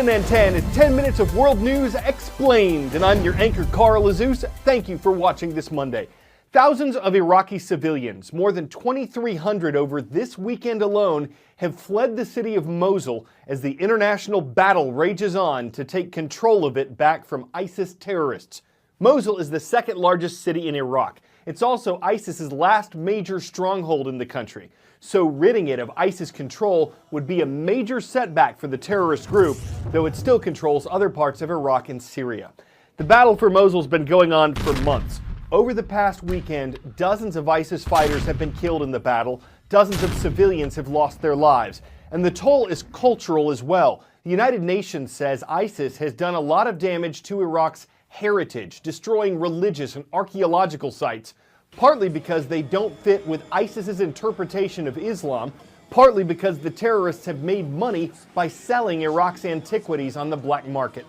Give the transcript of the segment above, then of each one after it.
CNN 10 is 10 minutes of world news explained, and I'm your anchor, Carl Azus. Thank you for watching this Monday. Thousands of Iraqi civilians, more than 2,300 over this weekend alone, have fled the city of Mosul as the international battle rages on to take control of it back from ISIS terrorists. Mosul is the second largest city in Iraq. It's also ISIS's last major stronghold in the country. So ridding it of ISIS control would be a major setback for the terrorist group, though it still controls other parts of Iraq and Syria. The battle for Mosul's been going on for months. Over the past weekend, dozens of ISIS fighters have been killed in the battle, dozens of civilians have lost their lives, and the toll is cultural as well. The United Nations says ISIS has done a lot of damage to Iraq's heritage, destroying religious and archaeological sites, partly because they don't fit with ISIS's interpretation of Islam, partly because the terrorists have made money by selling Iraq's antiquities on the black market.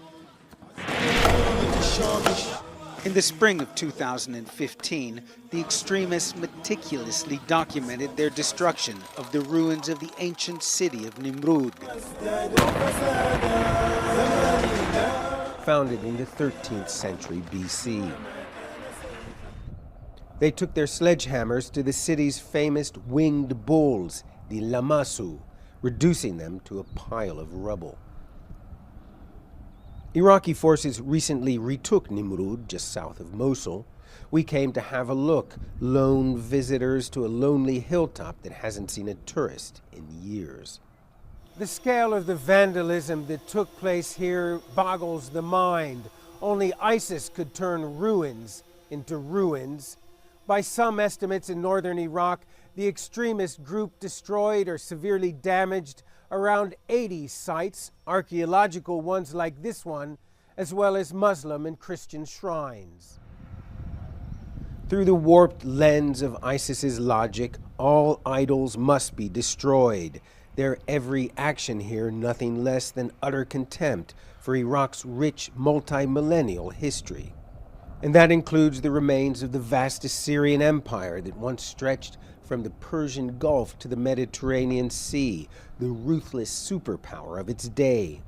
In the spring of 2015, the extremists meticulously documented their destruction of the ruins of the ancient city of Nimrud. Founded in the 13th century BC. They took their sledgehammers to the city's famous winged bulls, the Lamasu, reducing them to a pile of rubble. Iraqi forces recently retook Nimrud, just south of Mosul. We came to have a look, lone visitors to a lonely hilltop that hasn't seen a tourist in years. The scale of the vandalism that took place here boggles the mind. Only ISIS could turn ruins into ruins. By some estimates in northern Iraq, the extremist group destroyed or severely damaged around 80 sites, archaeological ones like this one, as well as Muslim and Christian shrines. Through the warped lens of ISIS's logic, all idols must be destroyed. Their every action here nothing less than utter contempt for Iraq's rich multi-millennial history. And that includes the remains of the vast Assyrian Empire that once stretched from the Persian Gulf to the Mediterranean Sea, the ruthless superpower of its day.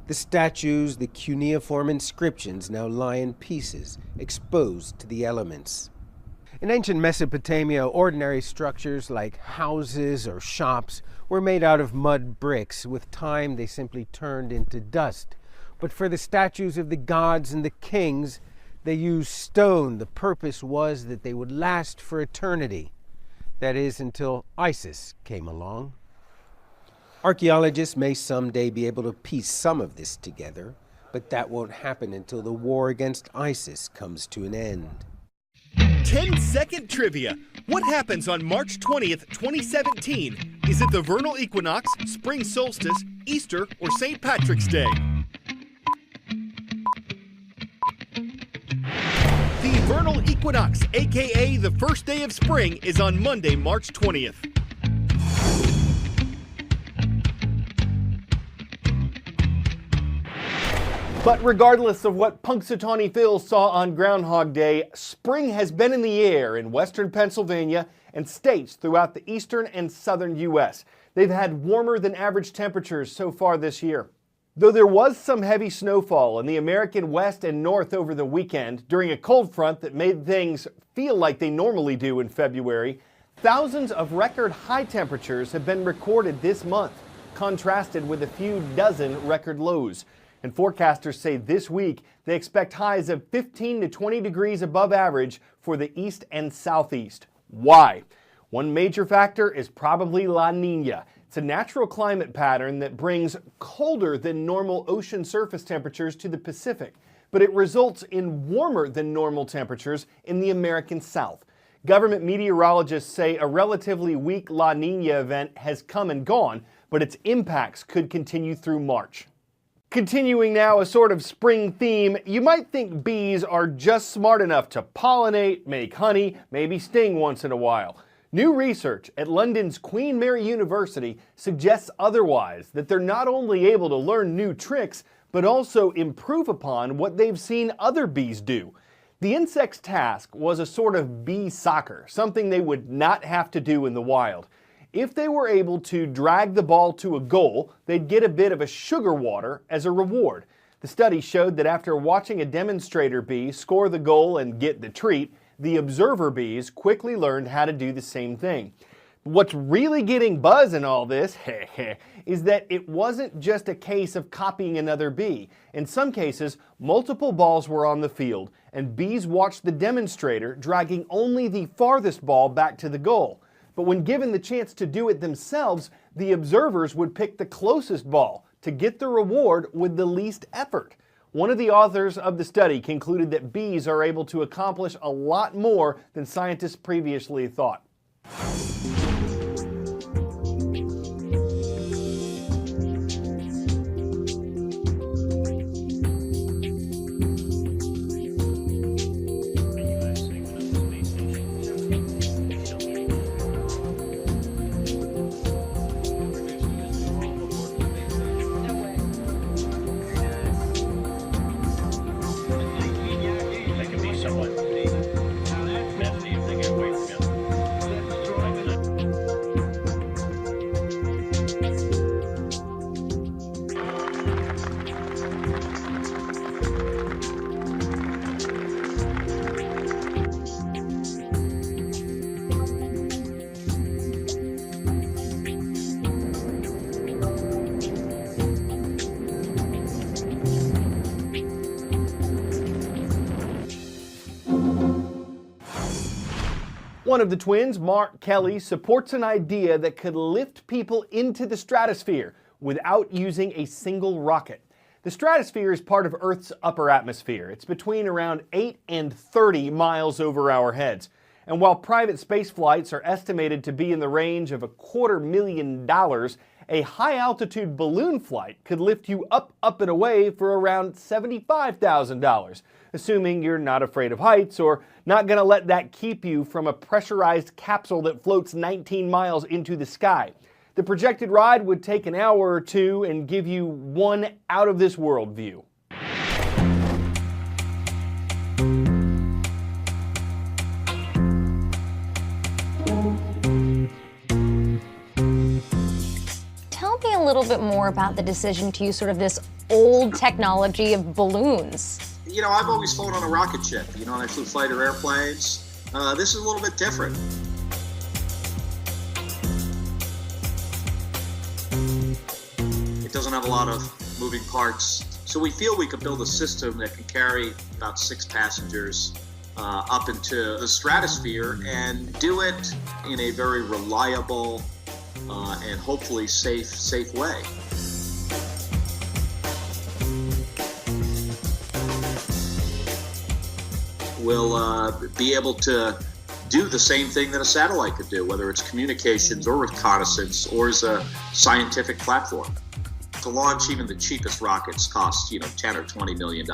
The statues, the cuneiform inscriptions now lie in pieces, exposed to the elements. In ancient Mesopotamia, ordinary structures like houses or shops were made out of mud bricks. With time, they simply turned into dust. But for the statues of the gods and the kings, they used stone. The purpose was that they would last for eternity. That is, until ISIS came along. Archaeologists may someday be able to piece some of this together, but that won't happen until the war against ISIS comes to an end. 10-second trivia. What happens on March 20th, 2017? Is it the vernal equinox, spring solstice, Easter, or St. Patrick's Day? The vernal equinox, aka the first day of spring, is on Monday, March 20th. But regardless of what Punxsutawney Phil saw on Groundhog Day, spring has been in the air in western Pennsylvania and states throughout the eastern and southern U.S. They've had warmer than average temperatures so far this year. Though there was some heavy snowfall in the American West and North over the weekend during a cold front that made things feel like they normally do in February, thousands of record high temperatures have been recorded this month, contrasted with a few dozen record lows. And forecasters say this week they expect highs of 15 to 20 degrees above average for the east and southeast. Why? One major factor is probably La Niña. It's a natural climate pattern that brings colder than normal ocean surface temperatures to the Pacific, but it results in warmer than normal temperatures in the American South. Government meteorologists say a relatively weak La Niña event has come and gone, but its impacts could continue through March. Continuing now a sort of spring theme, you might think bees are just smart enough to pollinate, make honey, maybe sting once in a while. New research at London's Queen Mary University suggests otherwise, that they're not only able to learn new tricks, but also improve upon what they've seen other bees do. The insect's task was a sort of bee soccer, something they would not have to do in the wild. If they were able to drag the ball to a goal, they'd get a bit of a sugar water as a reward. The study showed that after watching a demonstrator bee score the goal and get the treat, the observer bees quickly learned how to do the same thing. What's really getting buzz in all this is that it wasn't just a case of copying another bee. In some cases, multiple balls were on the field, and bees watched the demonstrator dragging only the farthest ball back to the goal. But when given the chance to do it themselves, the observers would pick the closest ball to get the reward with the least effort. One of the authors of the study concluded that bees are able to accomplish a lot more than scientists previously thought. One of the twins, Mark Kelly, supports an idea that could lift people into the stratosphere without using a single rocket. The stratosphere is part of Earth's upper atmosphere. It's between around 8 and 30 miles over our heads. And while private space flights are estimated to be in the range of $250,000, a high-altitude balloon flight could lift you up and away for around $75,000, assuming you're not afraid of heights or not going to let that keep you from a pressurized capsule that floats 19 miles into the sky. The projected ride would take an hour or two and give you one out-of-this-world view. Tell me a little bit more about the decision to use sort of this old technology of balloons. You know, I've always flown on a rocket ship, and I flew fighter airplanes. This is a little bit different. It doesn't have a lot of moving parts, so we feel we could build a system that can carry about 6 passengers up into the stratosphere and do it in a very reliable and hopefully safe way. We'll be able to do the same thing that a satellite could do, whether it's communications or reconnaissance or as a scientific platform. To launch even the cheapest rockets costs, $10 or $20 million.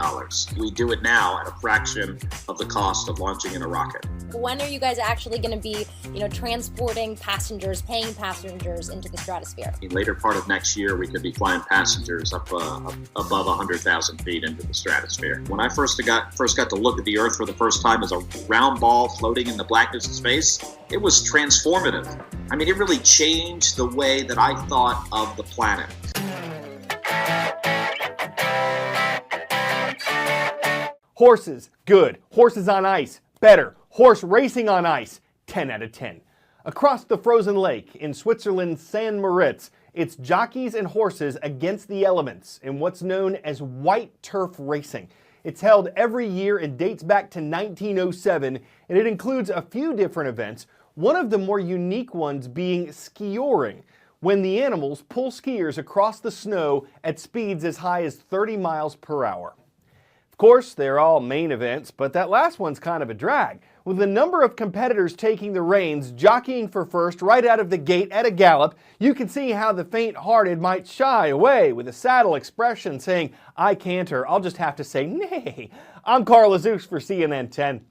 We do it now at a fraction of the cost of launching in a rocket. When are you guys actually going to be, transporting passengers, paying passengers into the stratosphere? In later part of next year, we could be flying passengers up above 100,000 feet into the stratosphere. When I first got to look at the Earth for the first time as a round ball floating in the blackness of space, it was transformative. I mean, it really changed the way that I thought of the planet. Horses, good. Horses on ice, better. Horse racing on ice, 10 out of 10. Across the frozen lake in Switzerland's St. Moritz, it's jockeys and horses against the elements in what's known as white turf racing. It's held every year and dates back to 1907, and it includes a few different events, one of the more unique ones being skioring, when the animals pull skiers across the snow at speeds as high as 30 miles per hour. Of course, they're all main events, but that last one's kind of a drag, with a number of competitors taking the reins, jockeying for first right out of the gate at a gallop. You can see how the faint-hearted might shy away with a saddle expression saying, "I can't," or "I'll just have to say nay." I'm Carl Azus for CNN 10.